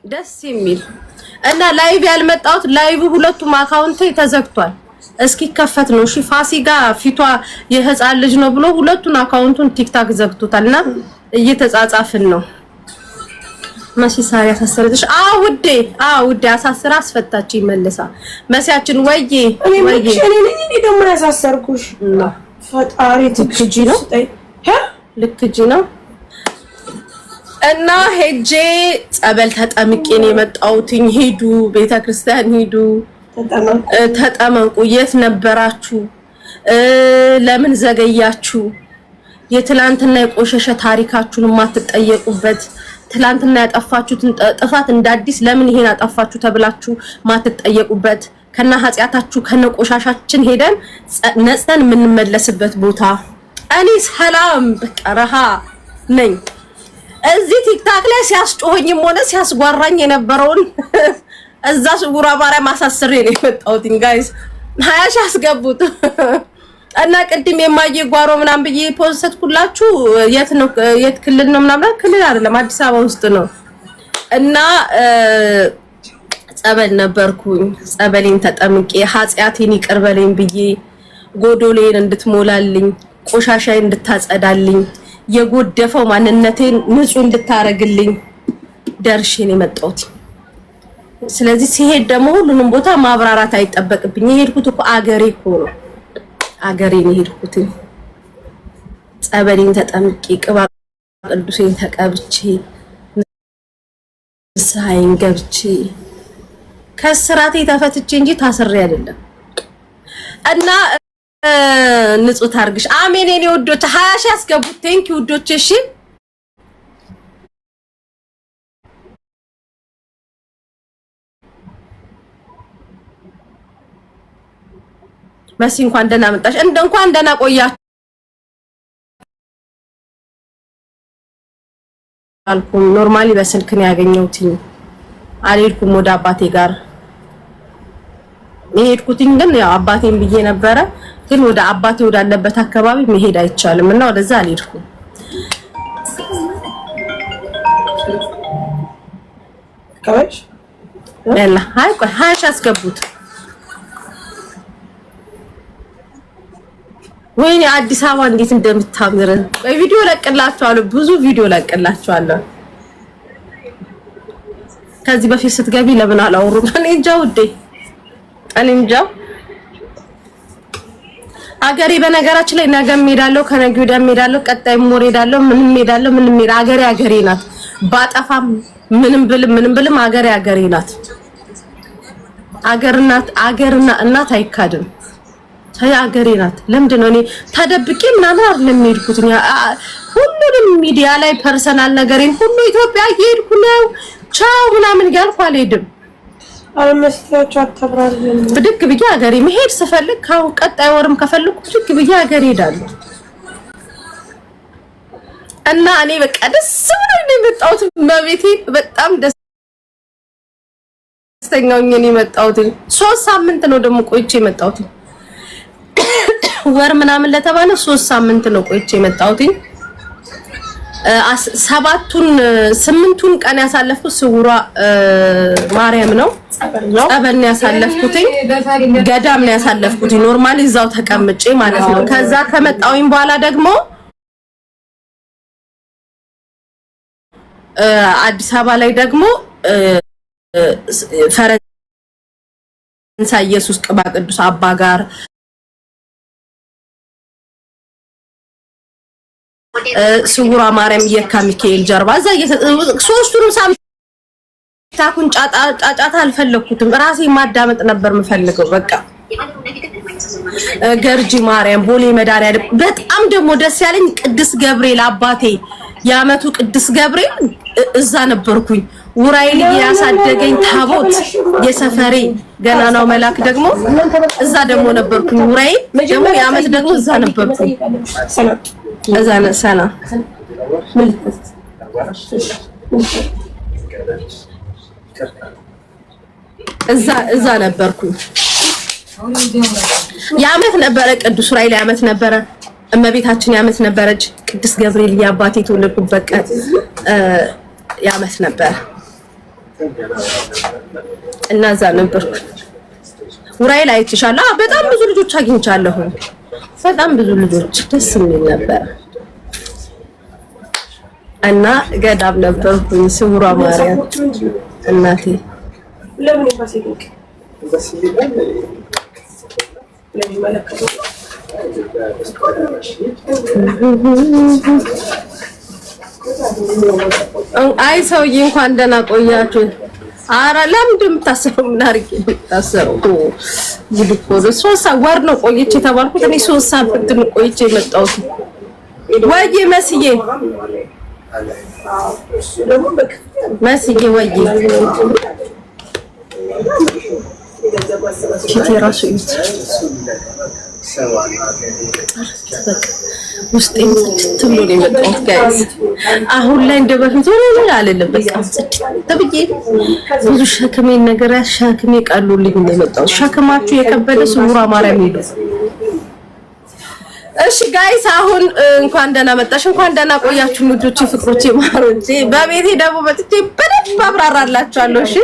ደስ የሚል እና ላይቭ ያልመጣሁት ላይቭ ሁለቱም አካውንቴ ተዘግቷል። እስኪ ከፈት ነው እሺ። ፋሲካ ፊቷ የህፃን ልጅ ነው ብሎ ሁለቱን አካውንቱን ቲክታክ ዘግቶታልና እየተጻጻፍን ነው። መሲሳሪ ያሳሰረች ውዴ ውዴ አሳስራ አስፈታች ይመልሳ መሲያችን ወይዬ እኔ ደግሞ ያሳሰርኩሽ ፈጣሪ ትክጂ ነው ልክጂ ነው እና ሄጄ ጸበል ተጠምቄ ነው የመጣሁትኝ። ሂዱ ቤተክርስቲያን ሂዱ ተጠመቁ። የት ነበራችሁ? ለምን ዘገያችሁ? የትላንትና የቆሸሸ ታሪካችሁን ማትጠየቁበት ትላንትና ያጠፋችሁትን ጥፋት እንዳዲስ ለምን ይሄን አጠፋችሁ ተብላችሁ ማትጠየቁበት ከና ኃጢያታችሁ ከነ ቆሻሻችን ሄደን ነጽተን የምንመለስበት ቦታ። እኔ ሰላም በቃ ረሃ ነኝ። እዚህ ቲክታክ ላይ ሲያስጮኸኝም ሆነ ሲያስጓራኝ የነበረውን እዛ ስውራ ማርያም አሳስሬ ነው የመጣሁት። ጋይስ 20 ሺህ አስገቡት እና ቅድም የማየ ጓሮ ምናምን ብዬ ፖስትኩላችሁ። የት ክልል ነው ምናምን? ክልል አይደለም አዲስ አበባ ውስጥ ነው። እና ጸበል ነበርኩኝ። ጸበሌን ተጠምቄ ኃጢያቴን ይቅር በለኝ ብዬ ጎዶሌን እንድትሞላልኝ ቆሻሻዬን እንድታጸዳልኝ የጎደፈው ማንነቴን ንጹህ እንድታረግልኝ ደርሼ ነው የመጣሁት። ስለዚህ ሲሄድ ደግሞ ሁሉንም ቦታ ማብራራት አይጠበቅብኝ። የሄድኩት እኮ አገሬ እኮ ነው። አገሬን የሄድኩት ጸበሌን ተጠምቄ ቅባ ቅዱሴን ተቀብቼ ንስሐዬን ገብቼ ከስራቴ ተፈትቼ እንጂ ታስሬ አይደለም። እና ንጹህ ታርግሽ። አሜን የኔ ውዶች 20 ሺህ አስገቡት። ቴንክ ዩ ውዶች። እሺ መሲ እንኳን ደህና መጣሽ። እንኳን ደህና ቆያችሁ አልኩም። ኖርማሊ በስልክ ነው ያገኘሁት። አልሄድኩም ወደ አባቴ ጋር የሄድኩትኝ ግን ያው አባቴን ብዬ ነበረ። ግን ወደ አባቴ ወዳለበት አካባቢ መሄድ አይቻልም እና ወደዛ አልሄድኩም። ከበሽ ያላ ሃይ ቆይ 20 ሺህ አስገቡት። ወይኔ አዲስ አበባ እንዴት እንደምታምር ቪዲዮ ለቅላችኋለሁ። ብዙ ቪዲዮ ለቅላችኋለሁ። ከዚህ በፊት ስትገቢ ለምን አላወሩም? እኔ እንጃ ውዴ፣ እኔ እንጃ። አገሬ በነገራችን ላይ ነገ እሄዳለሁ፣ ከነገ ወዲያ እሄዳለሁ፣ ቀጣይም ወር እሄዳለሁ። ምንም እሄዳለሁ፣ ምንም አገሬ አገሬ ናት። ባጠፋም ምንም ብልም አገሬ ናት። አገርና እናት አይካድም። አገሬ ናት። ለምንድን ነው እኔ ተደብቄ ምናምን አይደለም የሄድኩት። ሁሉንም ሚዲያ ላይ ፐርሰናል ነገሬን ሁሉ ኢትዮጵያ እየሄድኩ ነው ቻው ምናምን እያልኩ አልሄድም። አልመስላችሁ አታብራሪም። ብድግ ብዬ አገሬ መሄድ ስፈልግ ቀጣይ ወርም ከፈልኩ ብድግ ብዬ አገሬ ሄዳለሁ። እና እኔ በቃ ደስ ብሎኝ ነው የመጣሁት። በቤቴ በጣም ደስተኛ ሆኜ ነው የመጣሁት። 3 ሳምንት ነው ደግሞ ቆይቼ የመጣሁት። ወር ምናምን ለተባለ 3 ሳምንት ነው ቆይቼ የመጣሁት። 8ቱን ቀን ያሳለፍኩት ስውሯ ማርያም ነው። ጸበል ነው ያሳለፍኩት። ገዳም ነው ያሳለፍኩት። ኖርማሊ እዛው ተቀምጬ ማለት ነው። ከዛ ከመጣሁኝ በኋላ ደግሞ አዲስ አበባ ላይ ደግሞ ፈረንሳይ ኢየሱስ ቅባ ቅዱስ አባ ጋር ስውሯ ማርያም የካ ሚካኤል ጀርባ እዛ ሶስቱንም ሳምንታኩን ጫጫታ አልፈለኩትም። ራሴ ማዳመጥ ነበር የምፈልገው። በቃ ገርጂ ማርያም፣ ቦሌ መድኃኒዓለም በጣም ደግሞ ደስ ያለኝ ቅዱስ ገብርኤል አባቴ የዓመቱ ቅዱስ ገብርኤል እዛ ነበርኩኝ። ውራይል ያሳደገኝ ታቦት የሰፈሬ ገናናው መልአክ ደግሞ እዛ ደግሞ ነበርኩኝ። ውራይል ደግሞ የዓመት ደግሞ እዛ ነበርኩኝ። እዛ ነሰና እዛ ነበርኩኝ። የዓመት ነበረ ቅዱስ ዑራኤል የዓመት ነበረ። እመቤታችን የዓመት ነበረች። ቅዱስ ገብርኤል የአባቴ የተወለድኩበት ቀን የዓመት ነበረ እና እዛ ነበርኩ። ውራይ ላይ አይቼሻለሁ። በጣም ብዙ ልጆች አግኝቻለሁ። በጣም ብዙ ልጆች ደስ የሚል ነበር። እና ገዳም ነበርኩኝ። ስውሯ ማርያም እናቴ ለምን ይባሰልክ ለምን መለከቱ አይ ሰውዬ እንኳን ደህና ቆያችሁ። ኧረ ለምንድን የምታሰበው? ምን አድርጌ የምታሰበው? ይልኮ 3 ወር ነው ቆይቼ የተባልኩት። እኔ 3 ሳምንት ነው ቆይቼ የመጣሁት። ወይዬ መስዬ መስዬ ወይዬ ፊቴ ራሱ ውስጤ ጽድት ብሎ ነው የመጣሁት ጋይስ። አሁን ላይ እንደ በፊት ሆነ አይደለም። በቃ ጽድት ተብዬ ብዙ ሸክሜን ነገር ሸክሜ ቀሎልኝ ነው የመጣሁት። ሸክማችሁ የከበደ ስውሯ ማርያም ሄዱ። እሺ ጋይስ አሁን እንኳን ደህና መጣሽ፣ እንኳን ደህና ቆያችሁ ልጆቼ፣ ፍቅሮቼ፣ ማሮቼ። በቤቴ ደግሞ መጥቼ በደንብ አብራራላችኋለሁ። እሺ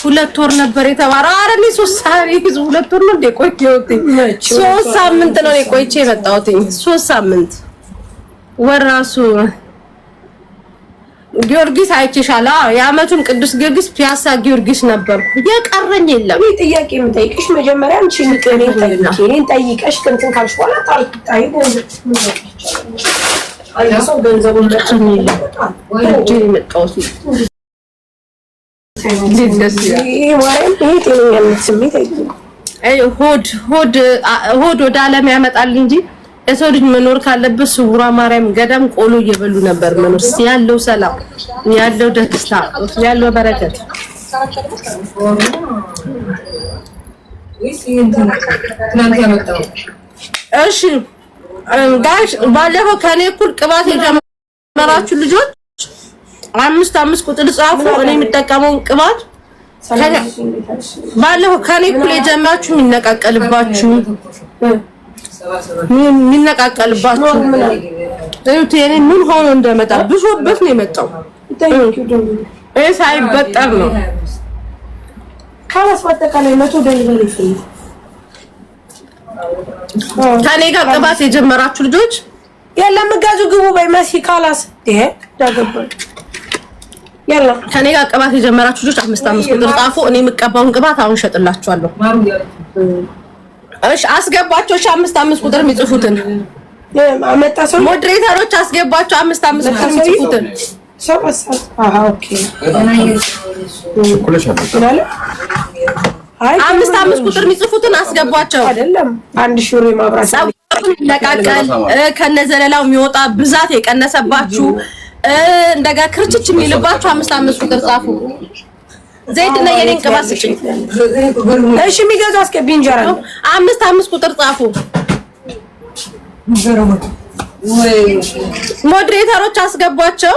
2 ወር ነበር የተባለው። ኧረ እኔ 3 ሳምንት 2 ወር ነው እንደ ቆየሁት። 3 ሳምንት ነው ቆይቼ የመጣሁት። 3 ሳምንት ወር ራሱ ጊዮርጊስ አይቼሻለሁ። የዓመቱን ቅዱስ ጊዮርጊስ ፒያሳ ጊዮርጊስ ነበርኩ። የቀረኝ የለም። እኔ ጥያቄ የምጠይቅሽ መጀመሪያ አንቺ እኔን ጠይቀሽ እንትን ካልሽ በኋላ ታሪክ አይሰው ገንዘቡን ለቀኝ የለም ወንጀ የመጣሁት ሆድ ወደ ዓለም ያመጣል እንጂ የሰው ልጅ መኖር ካለበት ስውሯ ማርያም ገዳም ቆሎ እየበሉ ነበር መኖር። ያለው ሰላም፣ ያለው ደስታ፣ ያለው በረከት እሺ ጋሽ ባለፈው ከኔ እኩል ቅባት የጀመራችሁ ልጆች 5 ቁጥር ጻፉ። እኔ የምጠቀመው ቅባት ባለፈው ከኔ እኩል የጀመራችሁ የሚነቃቀልባችሁ እዩት። የኔ ምን ሆኖ እንደመጣ ብሶበት ነው የመጣው። ሳይበጠር ነው ካላስ በተካለ $100 ይፈል። ከኔ ጋር ቅባት የጀመራችሁ ልጆች የለም ጋዙ ግቡ በመሲ ካላስ ዳገባ ያላ ከኔ ጋር ቅባት የጀመራችሁ ልጆች 5 ቁጥር ጻፉ። እኔ የምቀባውን ቅባት አሁን ሸጥላችኋለሁ። እሺ አስገባቸው። 5 ቁጥር የሚጽፉትን አመጣ ሰው ሞዴሬተሮች አስገባቸው። 5 ቁጥር የሚጽፉትን ሰው አሳስ ኦኬ አይ 5 ቁጥር የሚጽፉትን አስገባቸው። አይደለም 1000 ብር ማብራት ለቃቀል ከነዘለላው የሚወጣ ብዛት የቀነሰባችሁ እንደጋ ክርችች የሚልባችሁ 5 ቁጥር ጻፉ። ዘይት እና የኔን ቅባት ስጭኝ። እሺ የሚገዛ አስገቢ እንጀራ 5 ቁጥር ጻፉ። ሞዴሬተሮች አስገቧቸው።